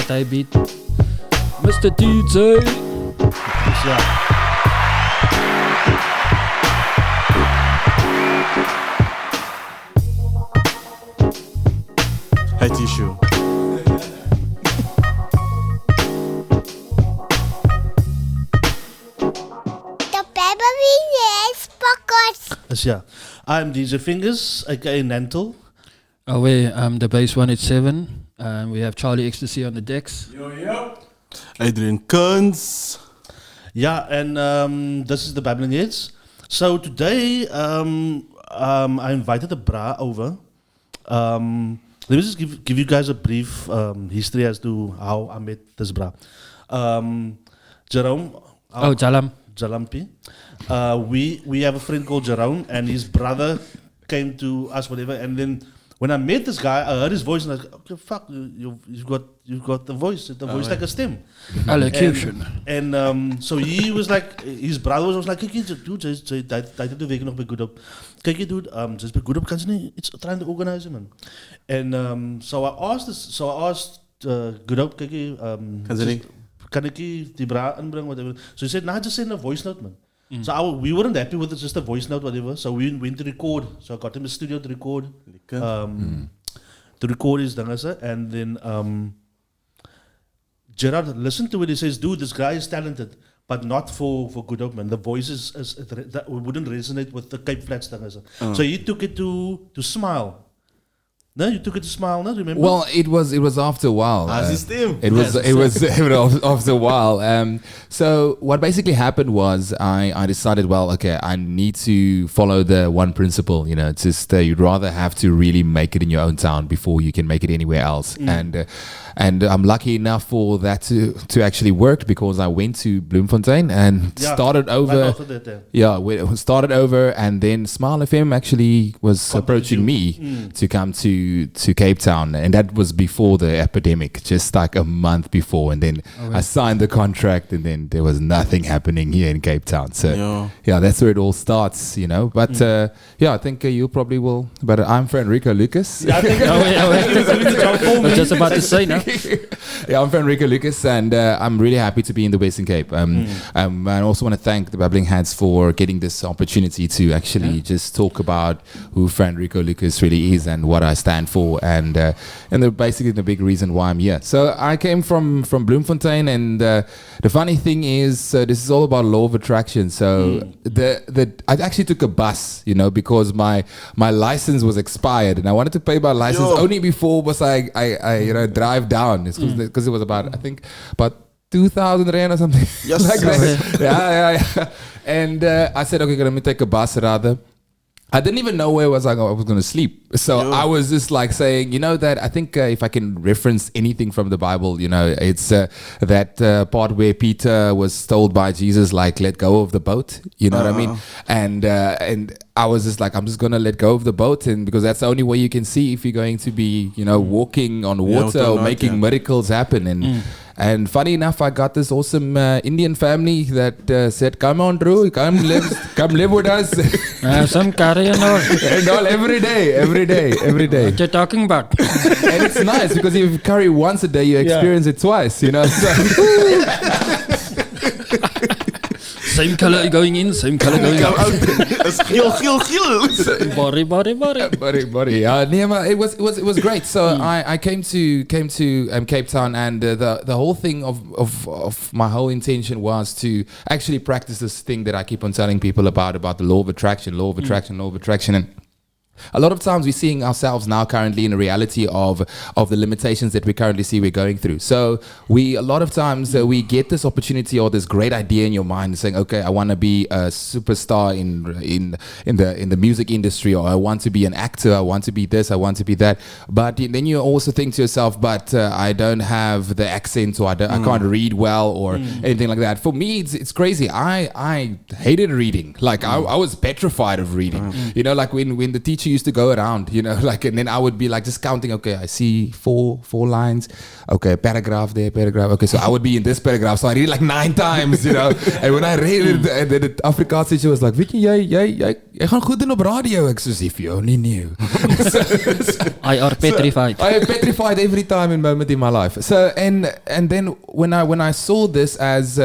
stay beat. Mr. DJ. Ja. Hey Tissue. The Babbling Heads Podcast. Yeah. I'm DJ Fingaz, aka Nantal. Away, the bass 187. We have Charlie X2C on the decks. Adrian Kearns. Yeah, and this is the Babbling Heads. So today, I invited a bra over. Let me just give you guys a brief history as to how I met this bra. Jerome. Jalam. Jalampi. We have a friend called Jerome, and his brother came to us, whatever. And then when I met this guy, I heard his voice, and I was like, okay, fuck, you've got the voice like a stem. Allocution. And so he was like, his brother was like, kijk, dude, jy het die week nog by Good Up. Kijk, dude, just by Good Up, kan jy nie iets trying to organize, man. And so I asked Good Up, kijk, kan ek die bra inbring, whatever. So he said, nah, just send a voice note, man. So we weren't happy with it, just a voice note, whatever. So we went to record. So I got him a studio to record. To record his dangasa. And then Gerard listened to it. He says, dude, this guy is talented, but not for Good Hope, man. The voice that wouldn't resonate with the Cape Flats dangasa. So he took it to Smile. No, you took it to Smile, no? Remember? Well, it was after a while. It was after a while. So what basically happened was I decided, well, okay, I need to follow the one principle. You know, just you'd rather have to really make it in your own town before you can make it anywhere else. And I'm lucky enough for that to actually work, because I went to Bloemfontein and started over. We started over, and then Smile FM actually was approaching me to come to Cape Town, and that was before the epidemic, just like a month before. And then I signed the contract, and then there was nothing happening here in Cape Town. So that's where it all starts, you know. But I think you probably will. But I'm Fran-Rico Lucas. I was just about to say now. I'm Fran-Rico Lucas, and I'm really happy to be in the Western Cape. I also want to thank the Babbling Heads for getting this opportunity to actually just talk about who Fran-Rico Lucas really is and what I stand for, and basically the big reason why I'm here. So I came from Bloemfontein, and the funny thing is, this is all about law of attraction. So I actually took a bus, you know, because my license was expired, and I wanted to pay my license only before was I drive down. It's because it was about 2,000 rand or something. Yes. Like that. Yeah. And I said, okay, let me take a bus rather. I didn't even know where I was going to sleep. So I was just like saying, you know, that I think if I can reference anything from the Bible, you know, it's that part where Peter was told by Jesus, like, let go of the boat. You know what I mean? And I was just like, I'm just going to let go of the boat, and because that's the only way you can see if you're going to be, you know, walking on water or making miracles happen. And funny enough, I got this awesome Indian family that said, "Come on, Drew, come live with us." Some curry and all. Every day. What you talking about? And it's nice because if you curry once a day, you experience it twice. You know. Same color going in, same color going out. Body. It was great. So I came to Cape Town, and the whole thing of my whole intention was to actually practice this thing that I keep on telling people about the law of attraction. And a lot of times we're seeing ourselves now currently in a reality of the limitations that we currently see we're going through. So a lot of times we get this opportunity or this great idea in your mind saying, okay, I want to be a superstar in the music industry, or I want to be an actor, I want to be this, I want to be that. But then you also think to yourself, but I don't have the accent, or I can't read well, or anything like that. For me, it's crazy. I hated reading. Like I was petrified of reading. You know, like when the teacher used to go around, you know, like, and then I would be like just counting, okay, I see four lines, okay, paragraph there, okay, so I would be in this paragraph, so I read it like 9 times, you know. And when I read it, and then the Afrikaans teacher was like, weet jy jy gaan goed doen op radio. Ek soos, if you only knew. I are petrified. I am petrified every time and moment in my life. So and then when I saw this as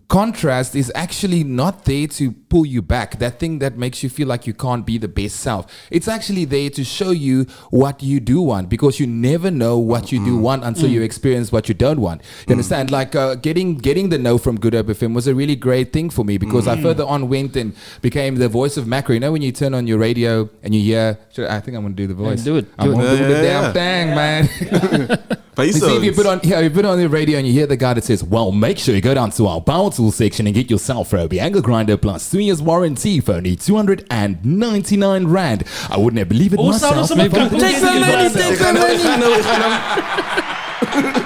contrast is actually not there to pull you back. That thing that makes you feel like you can't be the best self. It's actually there to show you what you do want, because you never know what you do want until you experience what you don't want. You understand? Like getting the no from Good Hope FM was a really great thing for me, because I further on went and became the voice of macro. You know when you turn on your radio and you hear, I think I'm going to do the voice. Do it. I'm going to do the damn thing, man. You see, if you put on the radio and you hear the guy that says, well, make sure you go down to our power tool section and get yourself a angle grinder plus 3 years warranty for only 299 Rand. I wouldn't have believed it myself. Take the money.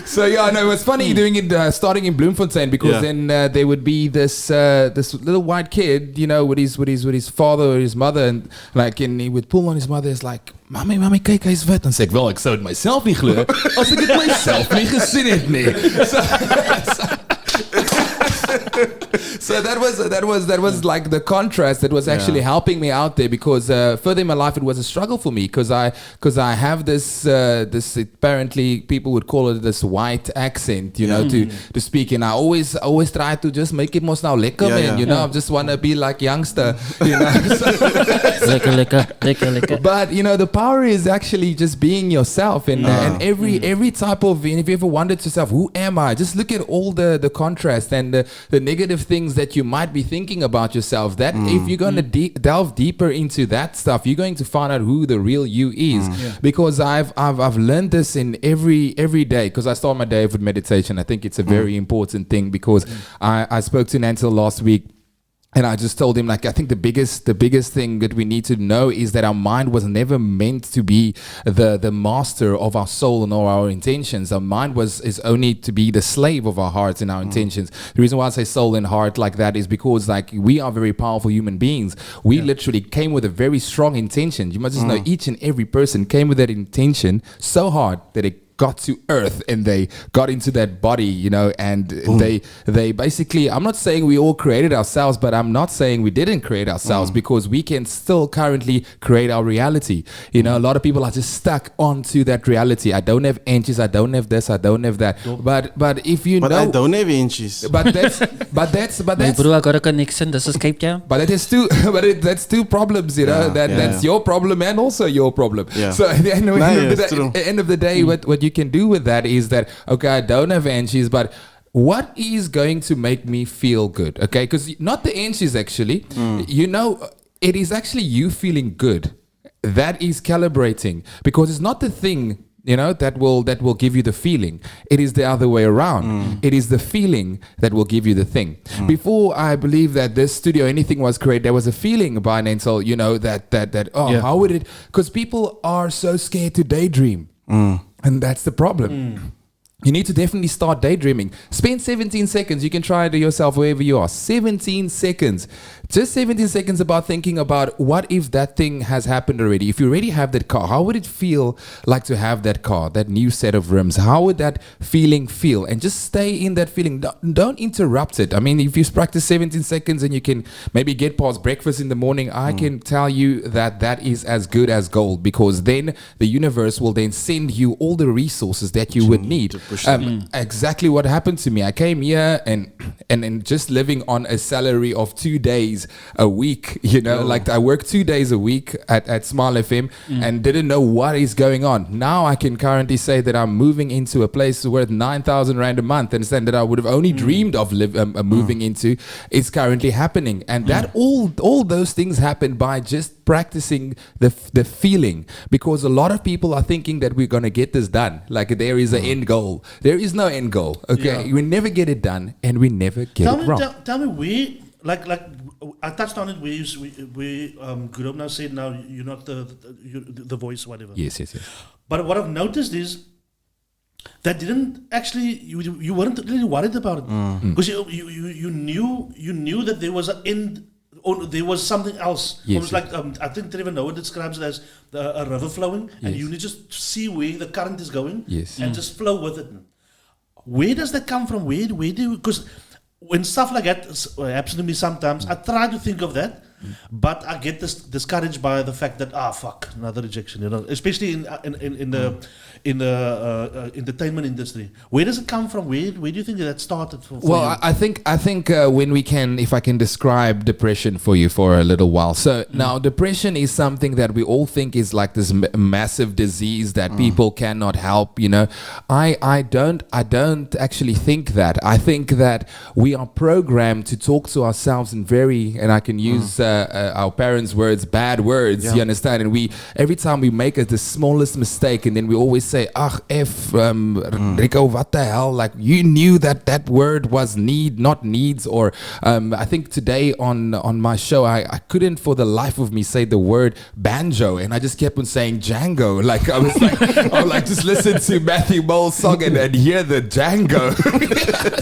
So yeah, no, it was funny doing it, starting in Bloemfontein, because then there would be this little white kid, you know, with his father or his mother, and he would pull on his mother. It's like, Mami, kyk, hy's wit. Dan sê ek, wel, ek sou dit myself nie glo as ek dit myself nie gesien het nie. So that was like the contrast that was actually helping me out there, because further in my life it was a struggle for me, because I have this apparently people would call it this white accent, you know, to speak, and I always try to just make it mos nou lekker, man, you know, I just want to be like youngster, you know. lekker. But you know, the power is actually just being yourself, and every type of, and if you ever wondered to yourself, who am I? Just look at all the contrast and the negative things that you might be thinking about yourself, that if you're going to delve deeper into that stuff, you're going to find out who the real you is. Because I've learned this in every day, because I start my day with meditation. I think it's a very important thing, because I spoke to Nantal last week. And I just told him, like, I think the biggest thing that we need to know is that our mind was never meant to be the master of our soul and all our intentions. Our mind is only to be the slave of our hearts and our intentions. The reason why I say soul and heart like that is because, like, we are very powerful human beings. We literally came with a very strong intention. You must just know each and every person came with that intention so hard that it got to earth, and they got into that body, you know, and they basically, I'm not saying we all created ourselves, but I'm not saying we didn't create ourselves, because we can still currently create our reality. You know, a lot of people are just stuck onto that reality. I don't have inches, I don't have this, I don't have that. But if you know, I don't have inches. But that's My bro, I got a connection. This is Cape Town. But that's two problems, you know. That's your problem and also your problem. Yeah. So at the end of the day, what you can do with that is that, okay, I don't have inches, but what is going to make me feel good? Okay, because not the inches actually, you know, it is actually you feeling good. That is calibrating, because it's not the thing, you know, that will give you the feeling. It is the other way around. It is the feeling that will give you the thing. Before I believe that this studio, anything was created, there was a feeling by Nantal, you know, that how would it? Because people are so scared to daydream. And that's the problem. You need to definitely start daydreaming. Spend 17 seconds. You can try it yourself wherever you are. 17 seconds. Just 17 seconds about thinking about what if that thing has happened already. If you already have that car, how would it feel like to have that car, that new set of rims? How would that feeling feel? And just stay in that feeling. Don't interrupt it. I mean, if you practice 17 seconds and you can maybe get past breakfast in the morning, I can tell you that is as good as gold, because then the universe will then send you all the resources that you would need. Exactly what happened to me. I came here and just living on a salary of 2 days a week, you know, like I work 2 days a week at Smile FM and didn't know what is going on. Now I can currently say that I'm moving into a place worth 9,000 Rand a month, and that I would have only dreamed of moving into. It's currently happening, and that all those things happen by just practicing the feeling, because a lot of people are thinking that we're going to get this done, like there is an end goal. There is no end goal. Okay, we never get it done, and we never get it wrong. Tell me where, like I touched on it where Good Hope now said, now you're not the voice, whatever. Yes. But what I've noticed is that didn't actually, you weren't really worried about it, because you knew that there was an end. Or there was something else. Yes, almost like I think Trevor Noah describes it as a river flowing, and you need just see where the current is going, and just flow with it. Where does that come from? Where do you? Because when stuff like that happens to me sometimes, I try to think of that, But I get discouraged by the fact that fuck, another rejection. Especially in the entertainment industry. Where does it come from? Where do you think that started? For well, you? I think if I can describe depression for you for a little while. So now depression is something that we all think is like this massive disease that people cannot help. I don't actually think that. I think that we are programmed to talk to ourselves in and I can use our parents' words, bad words. You understand? And every time we make the smallest mistake, and then we always say, Rico, what the hell? Like, you knew that word was not needs. Or I think today on my show, I couldn't for the life of me say the word banjo, and I just kept on saying Django. Like, I was like, just listen to Matthew Mole's song and hear the Django.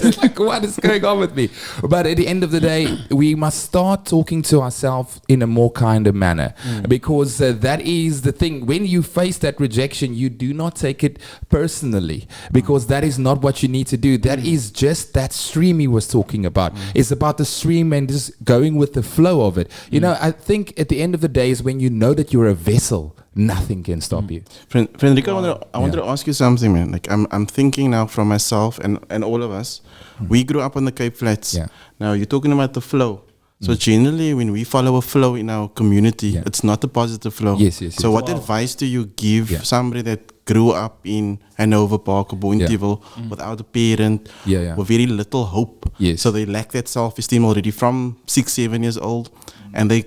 It's like, what is going on with me? But at the end of the day, we must start talking to ourselves in a more kinder manner, because that is the thing. When you face that rejection, you do not take it personally, because that is not what you need to do. That is just that stream he was talking about. It's about the stream and just going with the flow of it. I think at the end of the day is when you know that you're a vessel, nothing can stop you. Fran-Rico, I wanted to ask you something, man. Like, I'm thinking now from myself and all of us. We grew up on the Cape Flats. Yeah. Now you're talking about the flow. So generally, when we follow a flow in our community, it's not a positive flow. Yes. So what advice do you give somebody that grew up in Hanover Park or Boontieville without a parent, with very little hope? Yes. So they lack that self-esteem already from 6-7 years old, and they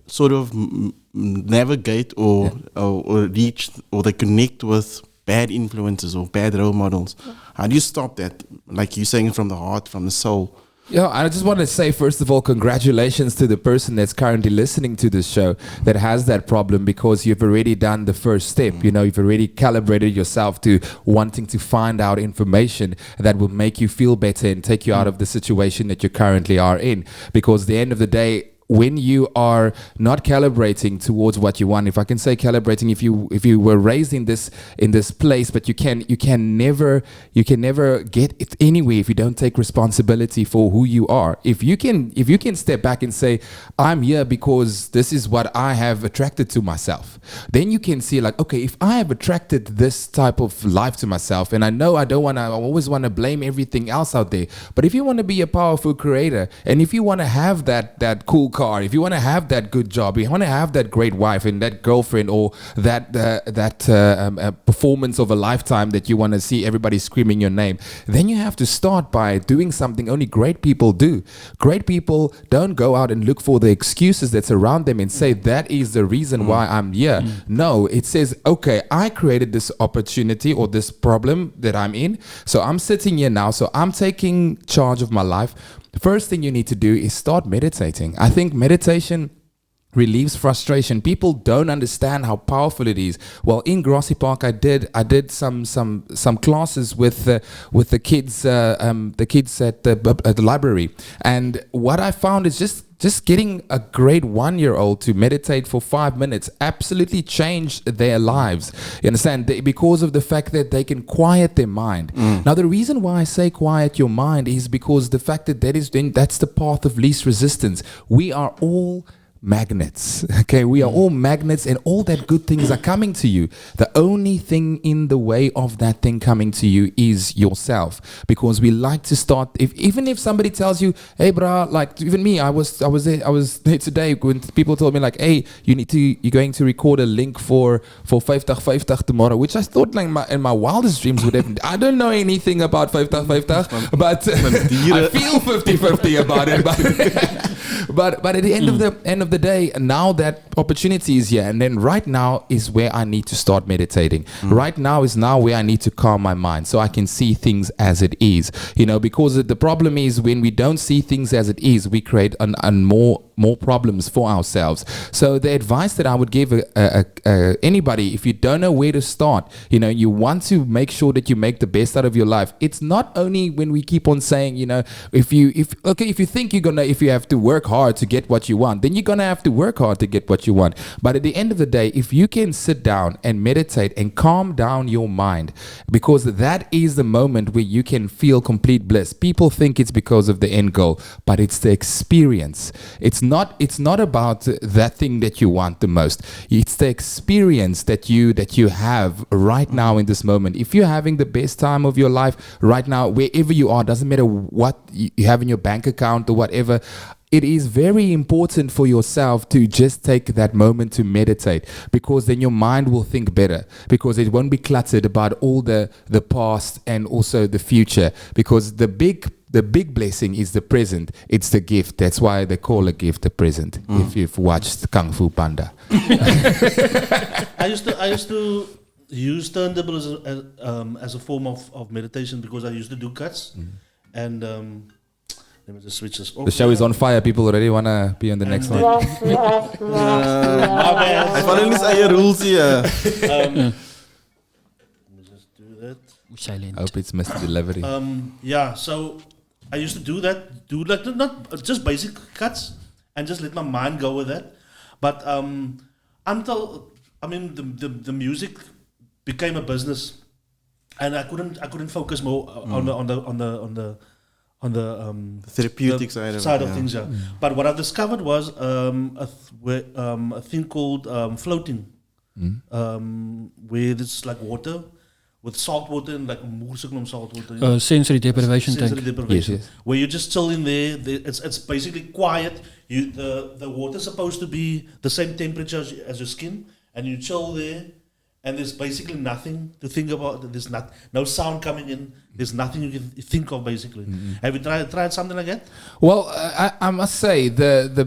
sort of navigate or reach, or they connect with bad influences or bad role models. How do you stop that? Like you're saying, from the heart, from the soul. I just want to say, first of all, congratulations to the person that's currently listening to this show that has that problem, because you've already done the first step. You've already calibrated yourself to wanting to find out information that will make you feel better and take you out of the situation that you currently are in. Because at the end of the day, when you are not calibrating towards what you want, if I can say calibrating, if you were raised in this place, but you can never get it anywhere if you don't take responsibility for who you are. If you can step back and say, I'm here because this is what I have attracted to myself, then you can see, like, okay, if I have attracted this type of life to myself, and I know I always want to blame everything else out there, but if you want to be a powerful creator, and if you want to have that cool car, if you want to have that good job, you want to have that great wife and that girlfriend, or that performance of a lifetime that you want to see everybody screaming your name, then you have to start by doing something only great people do. Great people don't go out and look for the excuses that surround them and say that is the reason why I'm here. No, it says, okay, I created this opportunity or this problem that I'm in, so I'm sitting here now, so I'm taking charge of my life. The first thing you need to do is start meditating. I think meditation relieves frustration. People don't understand how powerful it is. Well, in Grassy Park, I did some classes with the kids at the library, and what I found is just getting a grade 1-year-old to meditate for 5 minutes absolutely changed their lives. You understand? Because of the fact that they can quiet their mind. Now, the reason why I say quiet your mind is because the fact that's the path of least resistance. We are all magnets. Okay, we are all magnets, and all that good things are coming to you. The only thing in the way of that thing coming to you is yourself, because we like to start. Even if somebody tells you, "Hey, brah," like even me, I was there today when people told me like, "Hey, you're going to record a link for 50 tomorrow," which I thought like in my wildest dreams would have. I don't know anything about 50, but I feel 50-50 about it. But at the end of the day, now that opportunity is here, and then right now is where I need to start meditating. Right now is where I need to calm my mind so I can see things as it is. Because the problem is when we don't see things as it is, we create more problems for ourselves. So the advice that I would give anybody, if you don't know where to start, you want to make sure that you make the best out of your life. It's not only when we keep on saying, if you think if you have to work hard hard to get what you want, then you're going to have to work hard to get what you want. But at the end of the day, if you can sit down and meditate and calm down your mind, because that is the moment where you can feel complete bliss. People think it's because of the end goal, but it's the experience. It's not about that thing that you want the most. It's the experience that you have right now in this moment. If you're having the best time of your life right now, wherever you are, doesn't matter what you have in your bank account or whatever, it is very important for yourself to just take that moment to meditate, because then your mind will think better, because it won't be cluttered about all the past and also the future, because the big blessing is the present. It's the gift. That's why they call a gift a present. If you've watched Kung Fu Panda. I used to use turntable as a form of meditation, because I used to do cuts. And let me just switch this off. The show is on fire. People already want to be on the next one. I follow these eie rules here. Let me just do that. Silent. I hope it's Mr. Delivery. Yeah, so I used to do that, not just basic cuts, and just let my mind go with that. But until the music became a business, and I couldn't focus more on the therapeutic side of things. Yeah. But what I've discovered was a thing called floating, where there's like water. With salt water and like salt water. Sensory deprivation Sensory tank. deprivation. Yes. Where you just chill in there. It's basically quiet. The water's supposed to be the same temperature as your skin, and you chill there, and there's basically nothing to think about. There's no sound coming in. There's nothing you can think of, basically. Have you tried something like that? Well, I must say the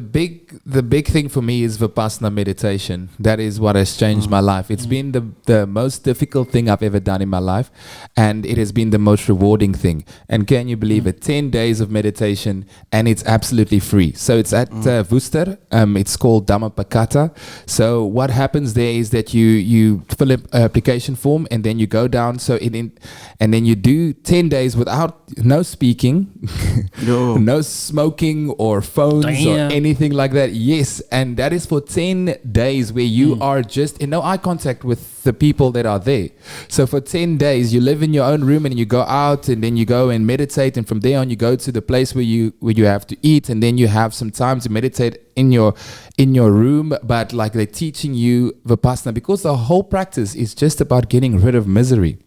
big thing for me is Vipassana meditation. That is what has changed my life. It's been the most difficult thing I've ever done in my life, and it has been the most rewarding thing. And can you believe it? 10 days of meditation, and it's absolutely free. So it's at Worcester. It's called Dhammapakata. So what happens there is that you fill an application form, and then you go down. And then you do 10 days without no speaking, no smoking or phones or anything like that. Yes, and that is for 10 days where you are just in no eye contact with the people that are there. So for 10 days you live in your own room, and you go out, and then you go and meditate, and from there on you go to the place where you have to eat, and then you have some time to meditate in your room. But like they're teaching you Vipassana, because the whole practice is just about getting rid of misery.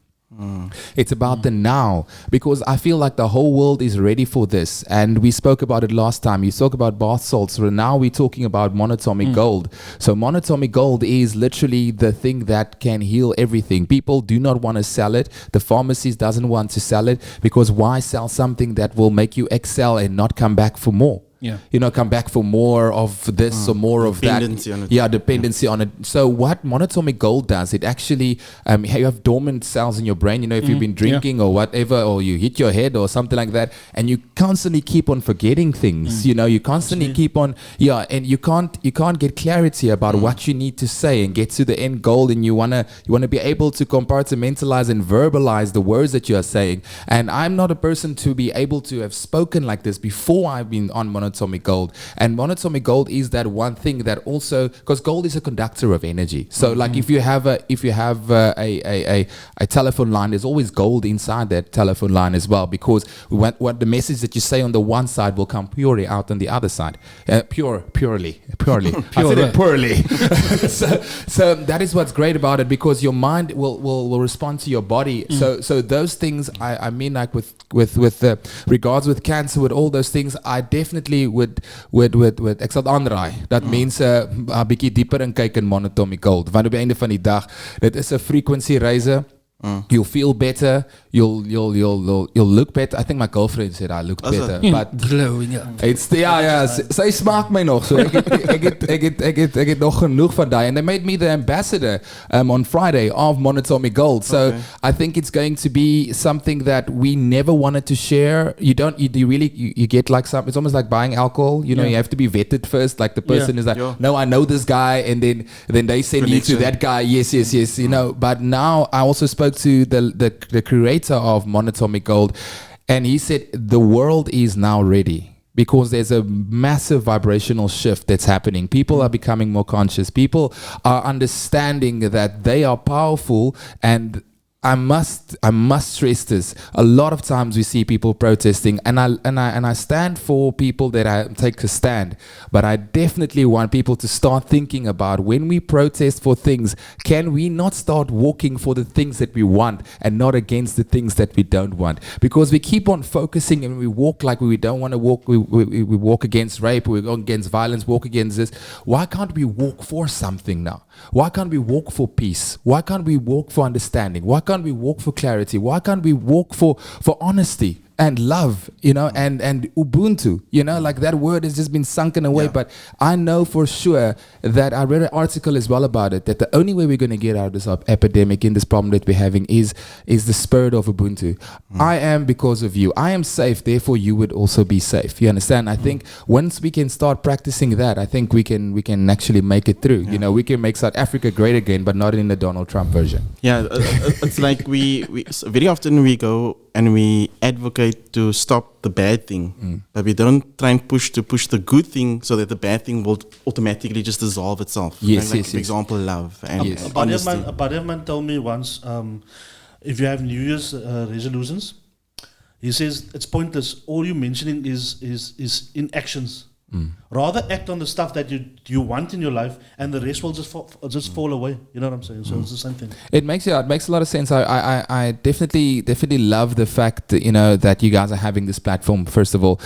It's about the now, because I feel like the whole world is ready for this, and we spoke about it last time. You spoke about bath salts, so now we're talking about monatomic gold. So monatomic gold is literally the thing that can heal everything. People do not want to sell it. The pharmacies doesn't want to sell it, because why sell something that will make you excel and not come back for more? Yeah. Come back for more of this or more of that. Dependency on it. Yeah, dependency on it. So what monatomic gold does, it actually, you have dormant cells in your brain, if you've been drinking or whatever, or you hit your head or something like that, and you constantly keep on forgetting things, you constantly keep on, and you can't get clarity about what you need to say and get to the end goal, and you wanna be able to compartmentalize and verbalize the words that you are saying. And I'm not a person to be able to have spoken like this before I've been on monatomic gold. And monatomic gold is that one thing that also, because gold is a conductor of energy. So like if you have a telephone line, there's always gold inside that telephone line as well, because what the message that you say on the one side will come purely out on the other side. Purely. I said it poorly. so that is what's great about it, because your mind will respond to your body. So those things, I mean, like with regards with cancer, with all those things, I definitely would ek sal aanraai. Dat mense 'n bietjie dieper in kyk in monatomic gold, want op die einde van die dag, dit is 'n frequency reise. You'll feel better. You'll look better. I think my girlfriend said I look better, but glowing. It's sy smaak my nog. So ek het nog genoeg van daai. And they made me the ambassador on Friday of monatomic gold. So I think it's going to be something that we never wanted to share. You get like some. It's almost like buying alcohol. You have to be vetted first. Like the person is like, no, I know this guy, and then they send you to that guy. Yes. But now I also spoke to the creator of monatomic gold, and he said the world is now ready. because there's a massive vibrational shift that's happening. People are becoming more conscious. People are understanding that they are powerful, and I must stress this. A lot of times we see people protesting, and I stand for people that I take a stand. But I definitely want people to start thinking about, when we protest for things, can we not start walking for the things that we want and not against the things that we don't want? Because we keep on focusing and we walk like we don't want to walk. We walk against rape, we walk against violence, walk against this. Why can't we walk for something now? Why can't we walk for peace? Why can't we walk for understanding? Why can't we walk for clarity? Why can't we walk for honesty and love, and Ubuntu, like that word has just been sunken away. Yeah. But I know for sure that I read an article as well about it, that the only way we're going to get out of this epidemic in this problem that we're having is the spirit of Ubuntu. I am because of you. I am safe, therefore you would also be safe. You understand? I think once we can start practicing that, I think we can actually make it through. Yeah. We can make South Africa great again, but not in the Donald Trump version. Yeah, it's like we very often we go and we advocate to stop the bad thing, but we don't try and push the good thing so that the bad thing will automatically just dissolve itself. Yes, for example, love and honesty. A buddy of mine told me once, if you have New Year's resolutions, he says it's pointless. All you're mentioning is inactions. Rather act on the stuff that you want in your life, and the rest will just fall away. You know what I'm saying? So it's the same thing. It makes a lot of sense. I definitely love the fact that, that you guys are having this platform, first of all,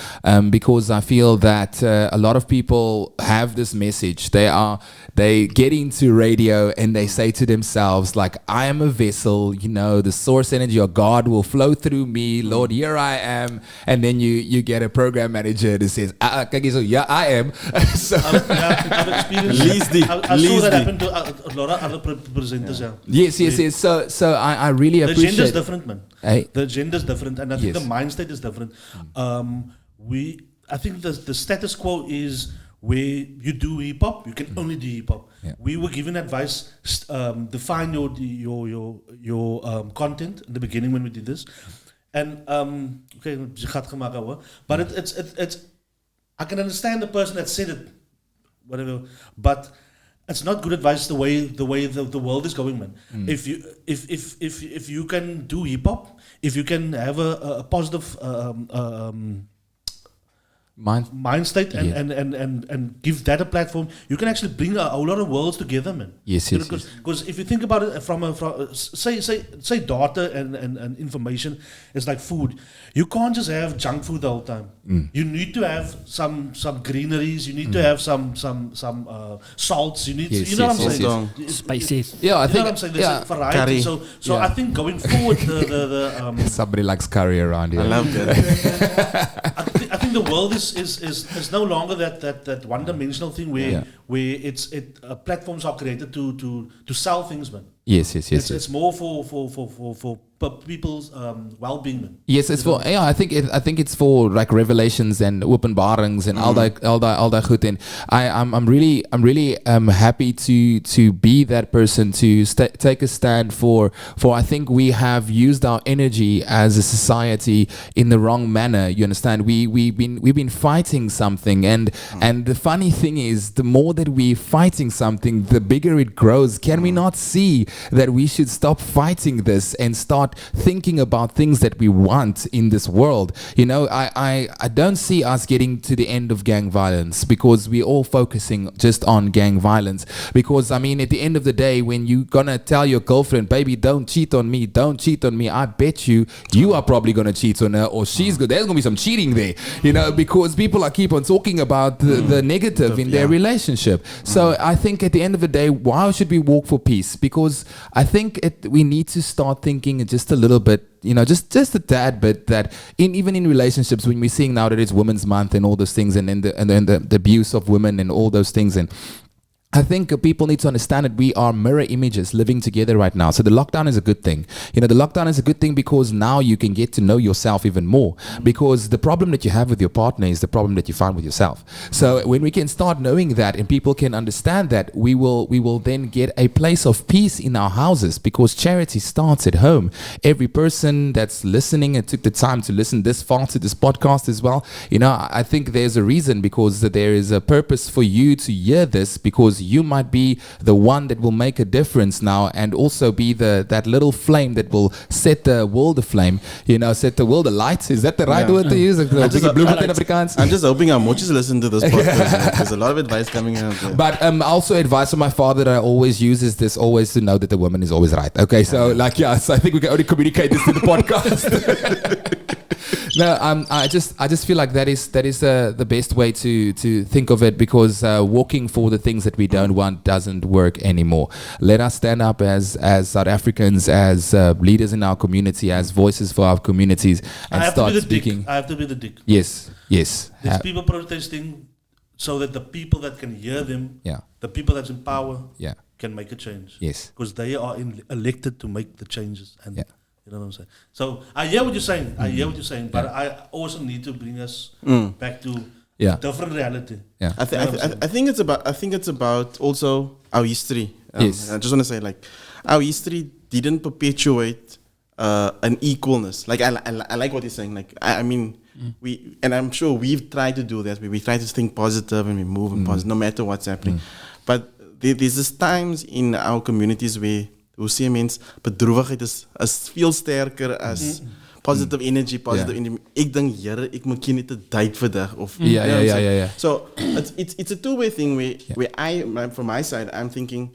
because I feel that a lot of people have this message. They get into radio and they say to themselves, like, I am a vessel, the source energy of God will flow through me. Lord, here I am. And then you get a program manager that says, yeah, I am. So I've experienced I saw that happen to a lot of other presenters. Yes. So I really appreciate. The agenda is different, man. Hey? The agenda is different, and I think the mindset is different. I think the status quo is where you do hip hop, you can only do hip hop. Yeah. We were given advice, define your content in the beginning when we did this, and but it's. I can understand the person that said it, whatever, but it's not good advice the way the world is going, man. If you can do hip hop, if you can have a positive mind state and give that a platform, you can actually bring a whole lot of worlds together, man. Yes. Because if you think about it from say data and information, it's like food. You can't just have junk food the whole time. You need to have some greeneries. You need to have some salts. You need you know what I'm saying? Spices. Yeah, I think you know what I'm saying. There's variety. Curry. So I think going forward, the somebody likes curry around here. I love that. I think the world is no longer that one-dimensional thing where platforms are created to sell things, man. Yes. It's more for people's well-being, man. Yes, it's for I think it's for like revelations and openbarings and all that good. And I'm really happy to be that person to take a stand for. I think we have used our energy as a society in the wrong manner. You understand? We've been fighting something, and the funny thing is, the more that we're fighting something, the bigger it grows. Can we not see that we should stop fighting this and start thinking about things that we want in this world? I don't see us getting to the end of gang violence, because we're all focusing just on gang violence. Because at the end of the day, when you're gonna tell your girlfriend, baby, don't cheat on me, I bet you are probably gonna cheat on her, or there's gonna be some cheating there, because people keep on talking about the negative in their relationship. So I think at the end of the day, why should we walk for peace? Because I think we need to start thinking just a little bit, just a tad bit, that even in relationships, when we're seeing now that it's Women's Month and all those things, and the abuse of women and all those things, and I think people need to understand that we are mirror images living together right now. So the lockdown is a good thing. You know, the lockdown is a good thing because now you can get to know yourself even more. Because the problem that you have with your partner is the problem that you find with yourself. So when we can start knowing that and people can understand that, we will then get a place of peace in our houses, because charity starts at home. Every person that's listening and took the time to listen this far to this podcast as well, you know, I think there's a reason, because there is a purpose for you to hear this, because you might be the one that will make a difference now, and also be that little flame that will set the world aflame, you know, set the world alight. Is that the right word to use? I'm just hoping our mochis listen to this podcast. There's a lot of advice coming out there. But also advice from my father that I always use is this: always to know that the woman is always right. Okay, so so I think we can only communicate this to the podcast. No, I just feel like that is the best way to think of it, because walking for the things that we don't want doesn't work anymore. Let us stand up as South Africans, as leaders in our community, as voices for our communities, and start speaking. I have to be the dick. Yes. There's people protesting so that the people that can hear them, the people that's in power, can make a change. Yes. Because they are elected to make the changes. And you know what I'm saying? So I hear what you're saying. But I also need to bring us back to a different reality. Yeah. I think it's about also our history. Yes. I just want to say, like, our history didn't perpetuate an equalness. Like, I like what you're saying. Like, I mean, and I'm sure we've tried to do that. We try to think positive and we move in positive, no matter what's happening. But there's this times in our communities where we see mens bedroewigheid is veel sterker as positive energy, energy. Ek dink, Here, ek moet net 'n date vandag of yeah. So it's a two-way thing where from my side, I'm thinking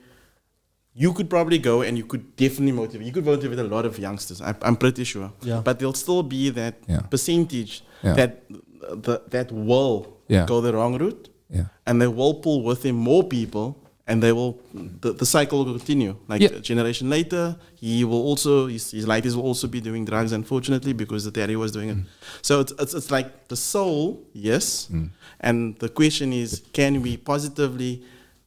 you could probably go and you could definitely motivate. You could motivate a lot of youngsters. I'm pretty sure. Yeah. But there'll still be that percentage that will go the wrong route, and they will pull with them more people. And they will, the cycle will continue. Like a generation later, he will also, his ladies will also be doing drugs, unfortunately, because the daddy was doing it. So it's like the soul, yes. And the question is, can we positively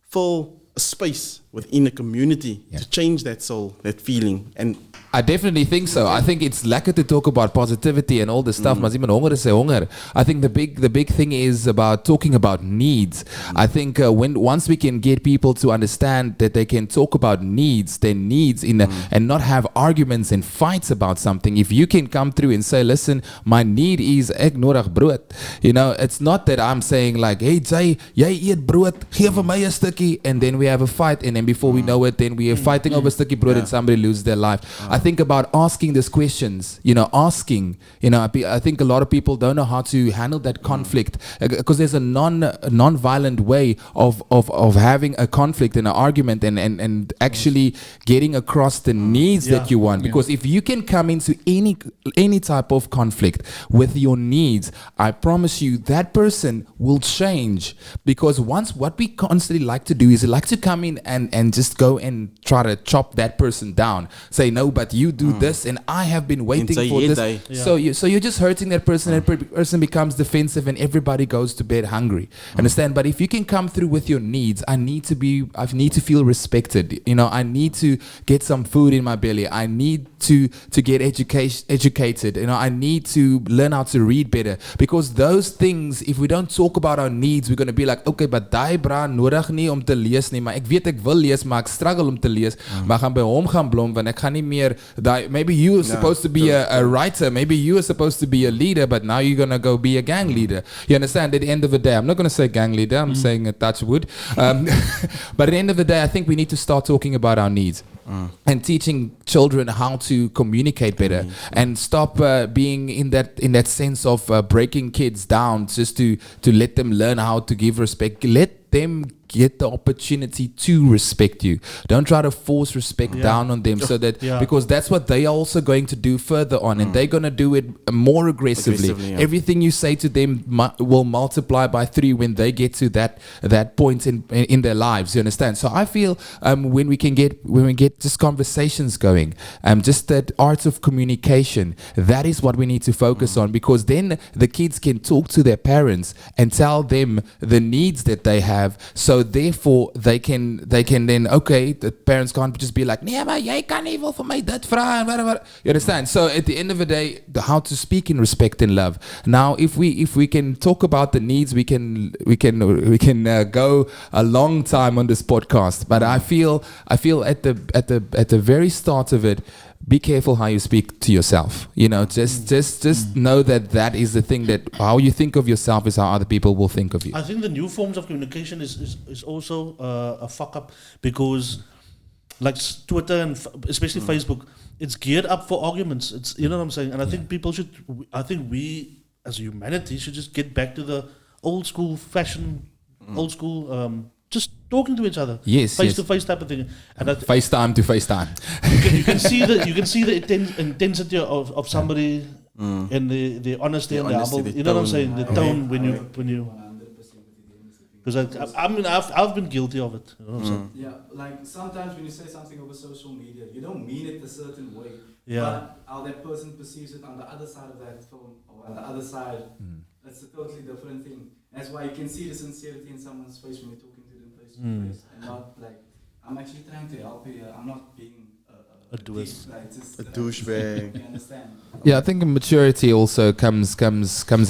fill a space within a community to change that soul, that feeling? And I definitely think so. I think it's lekker to talk about positivity and all this stuff, maar as iemand honger is, hy honger. I think the big thing is about talking about needs. I think once we can get people to understand that they can talk about their needs and not have arguments and fights about something. If you can come through and say, listen, my need is ek nodig brood. You know, it's not that I'm saying like, hey Jay, jy eet brood, gee vir my 'n stukkie, and then we have a fight, and then before we know it, then we are fighting over a stukkie brood and somebody loses their life. I think about asking these questions, I think a lot of people don't know how to handle that conflict, because there's a non-violent way of having a conflict and an argument and actually getting across the needs that you want. Because if you can come into any type of conflict with your needs, I promise you that person will change. Because what we constantly like to do is like to come in and just go and try to chop that person down. Say, no, but you do this, and I have been waiting for this. So you're just hurting that person, and that person becomes defensive, and everybody goes to bed hungry. Understand? But if you can come through with your needs, I need to feel respected. I need to get some food in my belly. I need to get educated. I need to learn how to read better. Because those things, if we don't talk about our needs, we're going to be like, okay, but daai bra nodig nie om te lees nie, maar ek weet ek wil lees, maar ek struggle om te lees, maar gaan by hom gaan blom, want ek gaan nie meer maybe you were supposed to be a writer, maybe you were supposed to be a leader, but now you're going to go be a gang leader. You understand? At the end of the day, I'm not going to say gang leader, I'm saying a touch wood. But at the end of the day, I think we need to start talking about our needs. And teaching children how to communicate better, and stop being in that sense of breaking kids down just to let them learn how to give respect. Let them get the opportunity to respect you. Don't try to force respect down on them, so that because that's what they are also going to do further on, and they're going to do it more aggressively. Everything you say to them will multiply by 3 when they get to that point in their lives. You understand? So I feel when we get get just conversations going, just that art of communication. That is what we need to focus on, because then the kids can talk to their parents and tell them the needs that they have. So therefore they can then, okay, the parents can't just be like, nee, maar jy kan nie wil vir my dit vra and whatever. You understand? So at the end of the day, how to speak in respect and love. Now, if we can talk about the needs, we can go a long time on this podcast. But I feel at the very start of it, be careful how you speak to yourself. You know, just know that is the thing, that how you think of yourself is how other people will think of you. I think the new forms of communication is also a fuck up, because like Twitter and especially Facebook, it's geared up for arguments. It's, you know what I'm saying? And I think we as humanity should just get back to the old school fashion, old school, just talking to each other, face to face type of thing. And FaceTime to FaceTime. You can see the intensity of somebody and the honesty and the humble. You know what I'm saying? The tone when you. Because I've been guilty of it. You know what I'm saying? Yeah, like sometimes when you say something over social media, you don't mean it a certain way. Yeah. But how that person perceives it on the other side of that phone or on the other side, that's a totally different thing. That's why you can see the sincerity in someone's face when you're talking to them face to face, and not like, I'm actually trying to help you. I'm not being a douchebag. You understand? Yeah, I think maturity also comes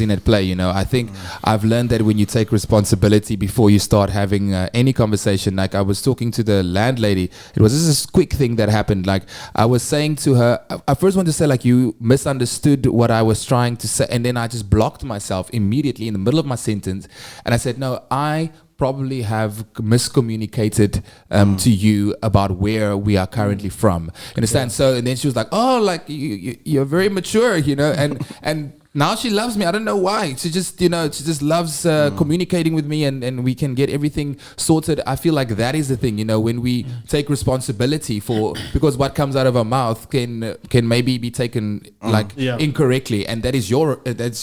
in at play. You know, I think I've learned that when you take responsibility before you start having any conversation. Like I was talking to the landlady, it was just this quick thing that happened. Like I was saying to her, I first wanted to say like, you misunderstood what I was trying to say, and then I just blocked myself immediately in the middle of my sentence, and I said, no, I probably have miscommunicated to you about where we are currently from. Understand? Yeah. So, and then she was like, oh, like you're very mature, you know, and now she loves me. I don't know why. She just loves communicating with me, and we can get everything sorted. I feel like that is the thing, you know, when we take responsibility because what comes out of our mouth can maybe be taken incorrectly, and that's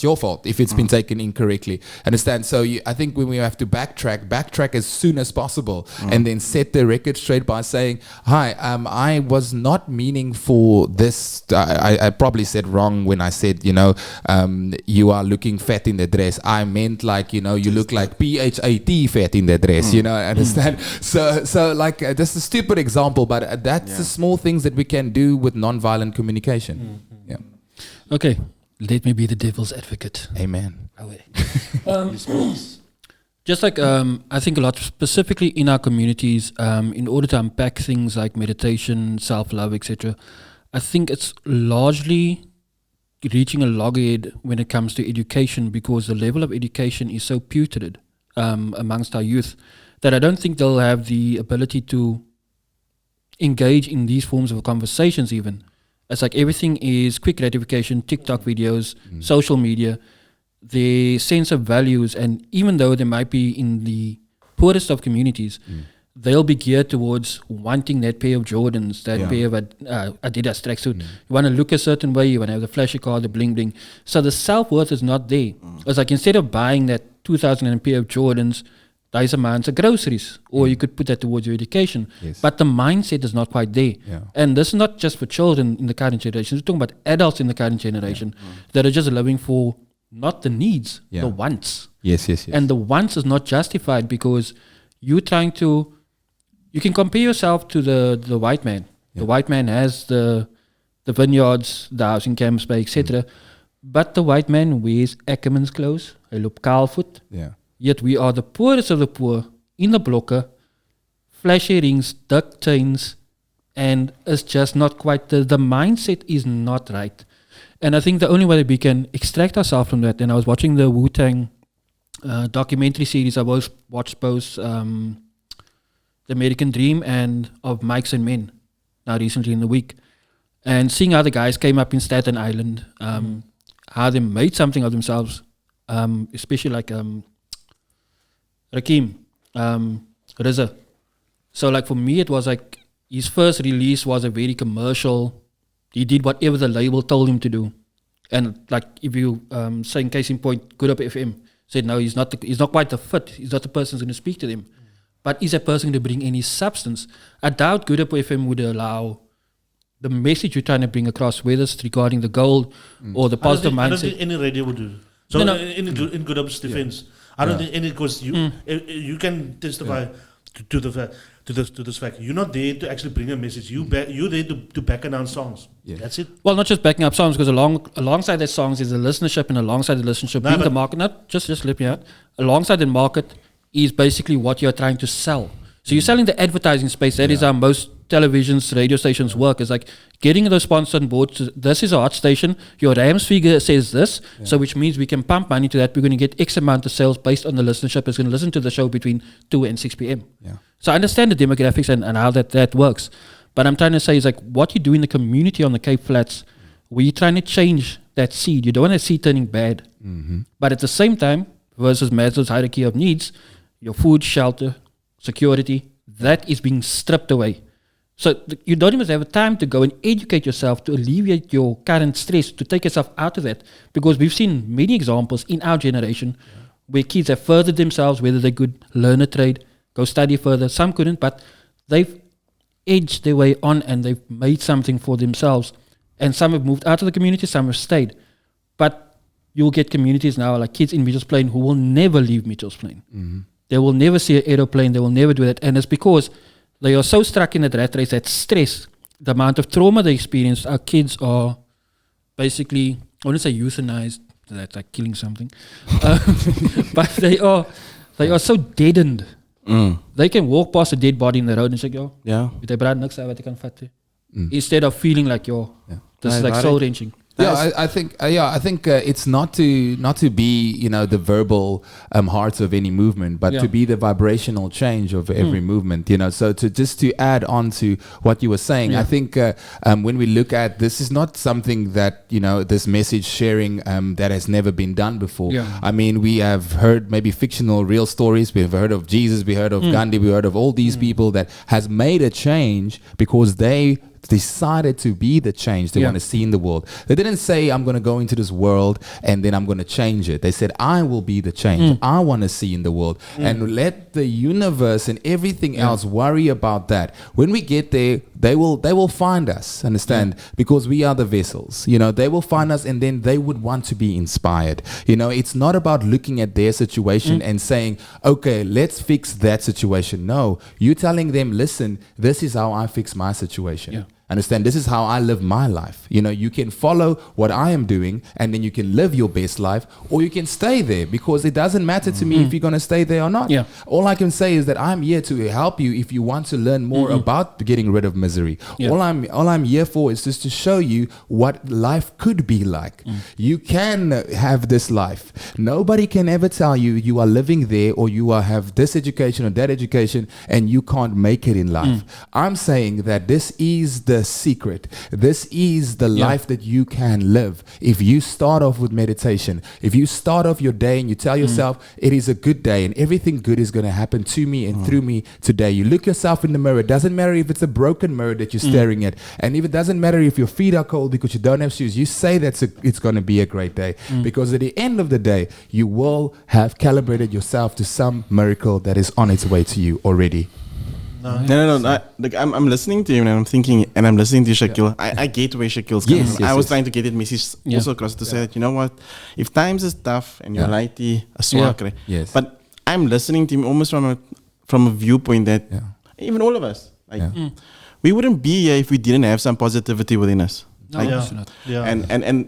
your fault if it's been taken incorrectly. Understand? So I think when we have to backtrack as soon as possible, and then set the record straight by saying, hi, I was not meaning for this. I probably said wrong when I said, you know, you are looking fat in the dress. I meant like, you know, you look like PHAT fat in the dress, you know, understand? So like, that's a stupid example, but that's the small things that we can do with non-violent communication. Yeah. Okay, let me be the devil's advocate. Amen. Just like I think a lot, specifically in our communities, in order to unpack things like meditation, self-love, etc., I think it's largely reaching a loggerhead when it comes to education, because the level of education is so putrid amongst our youth that I don't think they'll have the ability to engage in these forms of conversations even. It's like everything is quick gratification, TikTok videos, social media, their sense of values, and even though they might be in the poorest of communities, they'll be geared towards wanting that pair of Jordans, that pair of Adidas tracksuit. You want to look a certain way, you want to have the flashy car, the bling bling. So the self-worth is not there. It's like instead of buying that 2,000 pair of Jordans, those amounts of groceries, or you could put that towards your education. Yes. But the mindset is not quite there. Yeah. And this is not just for children in the current generation. We're talking about adults in the current generation that are just living for not the needs, the wants. Yes. And the wants is not justified because you're trying to... You can compare yourself to the white man. The white man has the vineyards, the housing camps, etc. But the white man wears Ackerman's clothes. He looks kaalvoet. Yeah. Yet we are the poorest of the poor in the blokke, flashy rings, duck chains, and it's just not quite, the mindset is not right. And I think the only way that we can extract ourselves from that, and I was watching the Wu-Tang documentary series, I watched both The American Dream and of Mikes and Men now recently in the week, and seeing how the guys came up in Staten Island, how they made something of themselves, especially like Rakim, RZA. So like for me it was like his first release was a very commercial, he did whatever the label told him to do, and like if you say in case in point, Good Up FM said no, he's not quite the fit, he's not the person who's going to speak to them. but is that person to bring any substance? I doubt Good Up FM would allow the message you're trying to bring across, whether it's regarding the goal or the positive I don't mindset. think any radio would do. So No. in Good Up's defense, I don't think any, because you can testify to this fact. You're not there to actually bring a message. You're there to back announce songs. Yeah. That's it. Well, not just backing up songs, because alongside that songs is the listenership, and alongside the listenership being the market. Not just let me out. Alongside the market is basically what you're trying to sell. So you're selling the advertising space. That is how most televisions, radio stations work. It's like getting those sponsors on board. So this is a hot station. Your Rams figure says this, so which means we can pump money to that. We're going to get X amount of sales based on the listenership. It's going to listen to the show between 2 and 6 p.m. Yeah. So I understand the demographics and how that works. But I'm trying to say is like what you do in the community on the Cape Flats, we're trying to change that seed. You don't want that seed turning bad. But at the same time, versus Maslow's hierarchy of needs, your food, shelter, security, that is being stripped away. So you don't even have time to go and educate yourself to alleviate your current stress, to take yourself out of that. Because we've seen many examples in our generation where kids have furthered themselves, whether they could learn a trade, go study further. Some couldn't, but they've edged their way on and they've made something for themselves. And some have moved out of the community, some have stayed. But you'll get communities now like kids in Mitchell's Plain who will never leave Mitchell's Plain. They will never see an aeroplane. They will never do that. And it's because they are so stuck in that rat race, that stress, the amount of trauma they experience. Our kids are basically, I wouldn't say euthanized, that's like killing something. But they are so deadened. They can walk past a dead body in the road and say, yo, they brought niks uit wat ek kan vat. Instead of feeling like, this is like soul wrenching. Yeah, I think it's not to be the verbal heart of any movement, but to be the vibrational change of every movement. So to add on to what you were saying, I think when we look at this is not something that this message sharing that has never been done before. I mean, we have heard maybe fictional, real stories. We've heard of Jesus. We heard of Gandhi. We heard of all these people that has made a change because they decided to be the change they want to see in the world. They didn't say, I'm going to go into this world and then I'm going to change it. They said, I will be the change I want to see in the world. And let the universe and everything else worry about that. When we get there, they will find us, understand? Because we are the vessels. They will find us and then they would want to be inspired. It's not about looking at their situation and saying, okay, let's fix that situation. No, you're telling them, listen, this is how I fix my situation. Understand? This is how I live my life. You can follow what I am doing and then you can live your best life, or you can stay there, because it doesn't matter to me if you're going to stay there or not. All I can say is that I'm here to help you if you want to learn more about getting rid of misery. All I'm here for is just to show you what life could be like. You can have this life. Nobody can ever tell you you are living there or you have this education or that education and you can't make it in life. I'm saying that this is the secret. This is the life that you can live. If you start off with meditation, if you start off your day and you tell yourself it is a good day and everything good is going to happen to me and through me today. You look yourself in the mirror. It doesn't matter if it's a broken mirror that you're staring at, and if it doesn't matter if your feet are cold because you don't have shoes. You say it's going to be a great day, because at the end of the day you will have calibrated yourself to some miracle that is on its way to you already. No. Like I'm listening to you and I'm thinking, and I'm listening to Shaquille. I get where Shaquille's coming from. I was trying to get that message also across to say that, you know what, if times is tough and you're lighty, a swak, but I'm listening to him almost from a viewpoint that even all of us, like we wouldn't be here if we didn't have some positivity within us. And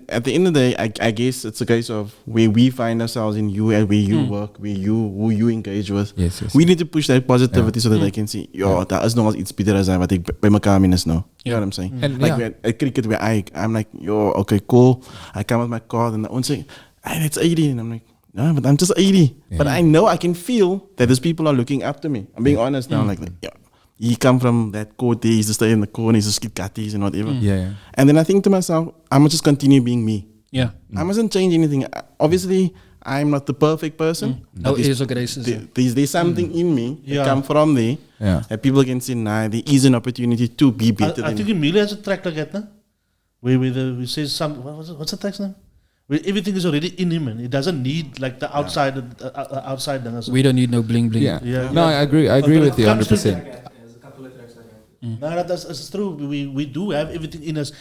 at the end of the day, I guess it's a case of where we find ourselves in you and where you work, who you engage with. We need to push that positivity so that they can see, daar is nog eens iets beter as wat ek by mekaar minus nou. You know what I'm saying? And like at cricket where I'm like, okay, cool. I come with my card and I won't say, hey, that's 80. And I'm like, no, but I'm just 80. But I know I can feel that those people are looking up to me. I'm being honest now, like he come from that court, he used to stay in the corner, he used to skip catties and whatever. And then I think to myself, I must just continue being me. I mustn't change anything. Obviously, I'm not the perfect person. No airs or graces. There's something in me that come from there that people can see, nah, there is an opportunity to be better. I think Emilia has a track like that, no? Where we say some, what's the track's name? Everything is already in him, and he doesn't need like the outside outside thing. We don't need no bling bling. Yeah. No, I agree. I agree with you 100%. There's a couple of tracks like that. No, that's true. We do have everything in us.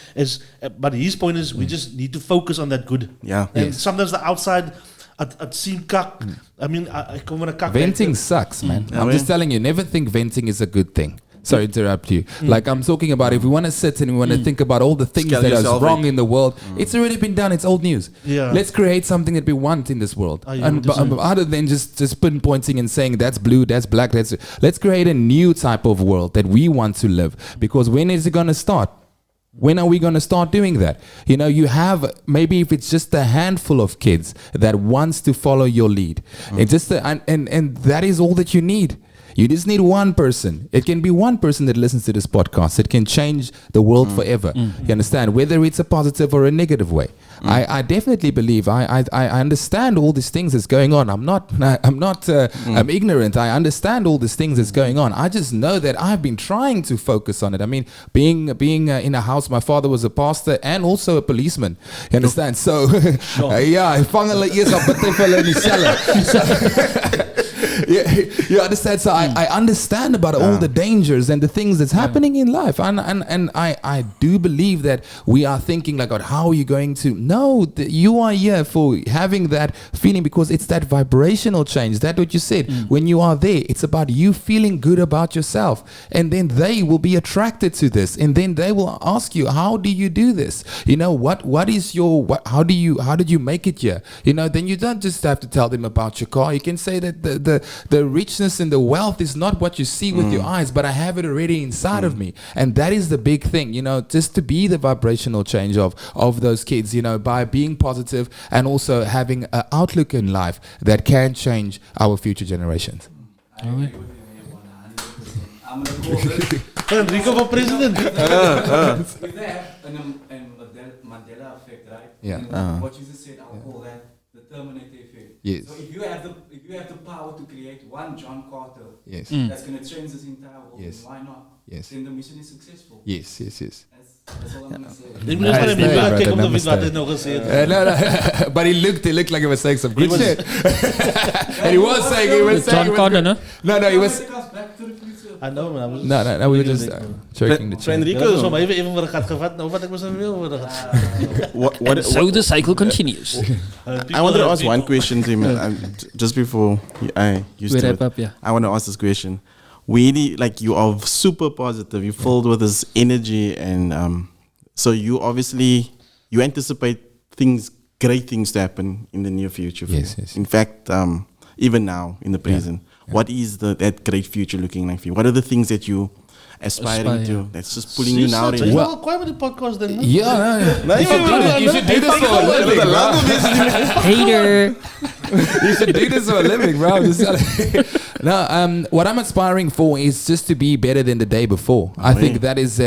But his point is, we just need to focus on that good. Yeah. And sometimes the outside, at sien kak. I mean, I come when a kak. Venting sucks, man. I'm just telling you, never think venting is a good thing. Sorry to interrupt you. Like I'm talking about, if we want to sit and we want to think about all the things Scale that are yourself wrong in. in the world, it's already been done. It's old news. Yeah. Let's create something that we want in this world. yeah, And that's it. other than just pinpointing and saying that's blue, that's black, let's create a new type of world that we want to live. Because when is it going to start? When are we going to start doing that? You know, you have, maybe if it's just a handful of kids that wants to follow your lead. It's just and that is all that you need. You just need one person. It can be one person that listens to this podcast. It can change the world forever. You understand? Whether it's a positive or a negative way. I definitely believe. I understand all these things that's going on. I'm not I'm ignorant. I understand all these things that's going on. I just know that I've been trying to focus on it. I mean, being in a house, my father was a pastor and also a policeman. You understand? So yeah, vang hulle eers op baie vir hulle in die selle. You understand? So I understand about all the dangers and the things that's happening in life, and I do believe that we are thinking like, God, how are you going to? No, you are here for having that feeling, because it's that vibrational change. That's what you said. When you are there, it's about you feeling good about yourself, and then they will be attracted to this, and then they will ask you, how do you do this? You know, what is your how did you make it here? You know, then you don't just have to tell them about your car. You can say that the richness and the wealth is not what you see with your eyes, but I have it already inside of me. And that is the big thing, you know, just to be the vibrational change of those kids, you know, by being positive and also having an outlook in life that can change our future generations. I agree with you 100%. I'm going to call this. Fran-Rico for president. With that, and Mandela effect, right? Yeah. And what you just said, I'll call that the Terminator effect. Yes. So if you have the power to create one John Carter, Yes. that's going to change this entire world, Yes. then why not? Yes. Then the mission is successful. Yes. That's all I'm going to say. Ik moet eens maar kijken om de wat hij nog gezegd heeft. No, but he looked like he was saying some good shit. And he was saying, John Connor, no? No, he was. Take us back to the future. I know, man. I was No, we were just choking the chin. Ja, Fran-Rico. so maar even wat ik had gevat, nou wat ik was aan wil worden. So the cycle continues. I wanted to ask one question to him just before I used We to wrap it. up, yeah. I want to ask this question. Really, like, you are super positive. You're filled with this energy, and so you obviously anticipate great things to happen in the near future. For Yes, you. yes. In fact, even now in the present, what is that great future looking like for you? What are the things that you aspiring to? That's just pulling you now. Jy is wel kwaai met die podcast dan. Yeah, no. You should do this for a living, bro. Hater. You should do this for a living, bro. I'm just telling. No, what I'm aspiring for is just to be better than the day before. I think that is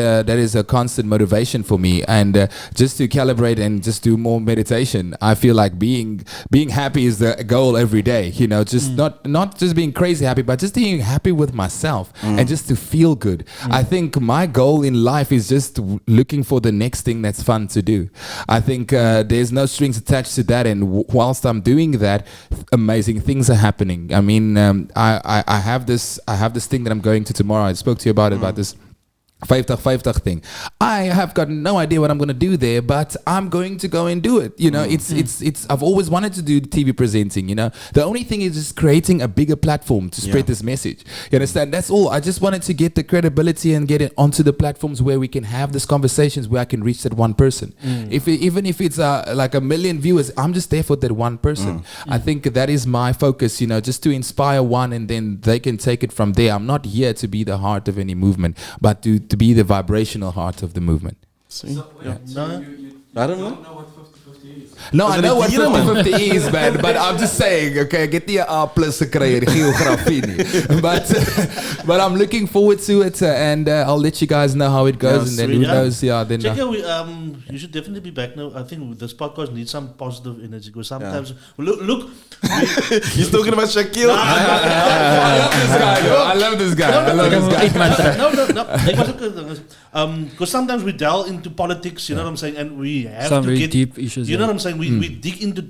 a constant motivation for me, and just to calibrate and just do more meditation. I feel like being happy is the goal every day. You know, just not just being crazy happy, but just being happy with myself and just to feel good. I think my goal in life is just looking for the next thing that's fun to do. I think there's no strings attached to that, and whilst I'm doing that, amazing things are happening. I mean, I have this thing that I'm going to tomorrow. I spoke to you about this 50-50 thing. I have got no idea what I'm going to do there, but I'm going to go and do it. You know, it's I've always wanted to do TV presenting, you know. The only thing is just creating a bigger platform to spread this message. You understand? That's all. I just wanted to get the credibility and get it onto the platforms where we can have these conversations, where I can reach that one person. Even if it's like 1 million viewers, I'm just there for that one person. I think that is my focus, you know, just to inspire one, and then they can take it from there. I'm not here to be the heart of any movement, but to be the vibrational heart of the movement. So, wait, No. you I don't know what 50-50 is. No, I know what dieren, man? 50-50 is, man, but I'm just saying, okay, ek het nie 'n A+ gekry in geografie nie. But I'm looking forward to it, and I'll let you guys know how it goes, Yeah, and then sweet. who knows, then Check out, you should definitely be back now. I think this podcast needs some positive energy, because sometimes look He's talking about Shaquille. I love this guy. Though. I love this guy. No. Because sometimes we delve into politics, you know what I'm saying, and we have Some to very get deep issues. You know what I'm saying? We dig into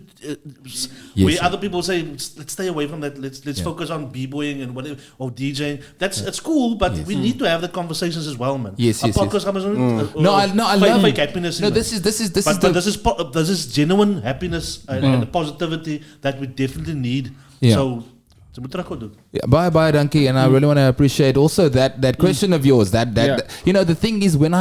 where other people say, let's stay away from that. Let's focus on b-boying and whatever or DJing. It's cool, but we need to have the conversations as well, man. Yes. I love fake happiness. No, this is genuine happiness and positivity that we definitely need. Yeah. So moet terug gaan doen. Yeah, bye, Donkey, and I really want to appreciate also that question of yours. That you know, the thing is when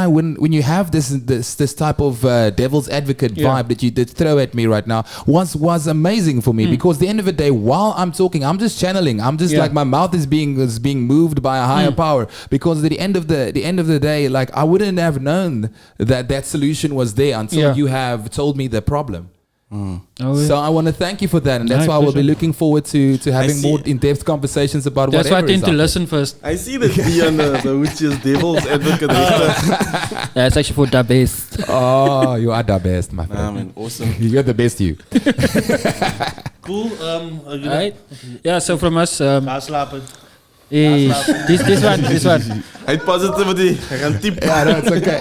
you have this type of devil's advocate vibe that you did throw at me right now was amazing for me because at the end of the day, while I'm talking, I'm just channeling. I'm just like my mouth is being moved by a higher power because at the end of the day, like I wouldn't have known that solution was there until you have told me the problem. So I want to thank you for that, and that's why we'll be looking forward to having more in-depth conversations about that's whatever. That's why I tend to listen first. I see the D on the which is devil's advocate. That's actually for the best. Oh, you are the best, my friend. Man, awesome. You're the best, you. Cool. Right. Yeah. So from us, Ga slapen. this one. I positivity. I can tip. Yeah, no, it's okay.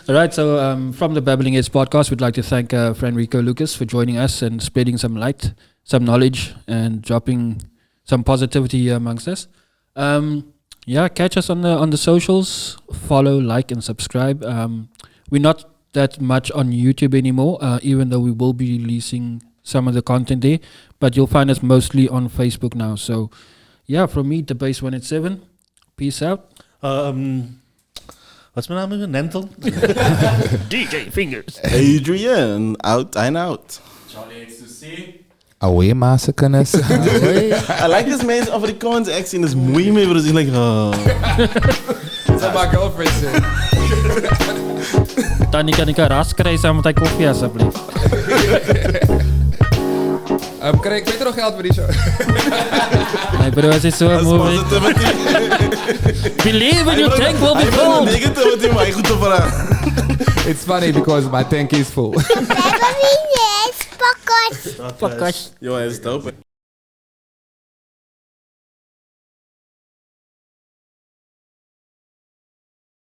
All right, so from the Babbling Heads Podcast, we'd like to thank Fran-Rico Lucas for joining us and spreading some light, some knowledge, and dropping some positivity amongst us. Catch us on the socials, follow, like, and subscribe. We're not that much on YouTube anymore, even though we will be releasing some of the content there, but you'll find us mostly on Facebook now. So, from me, the Base 187. Peace out. What's my name again? Nantal? DJ Fingaz. Adrian, out and out. Charlie X2C. Away, massacres. I like this man's Afrikaans accent. It's mooi mee, but he's like, That's what my girlfriend said. Dan kan ik ras krijgen samen met die koffie alsjeblieft. Krijg ik beter nog geld voor die show? Nee bro, het is zo mooi. Believe in your tank will be full. Negativity, maar goed te vragen. It's funny because my tank is full. Babbling Heads Podcast. Podcast. Yo, hij is dope.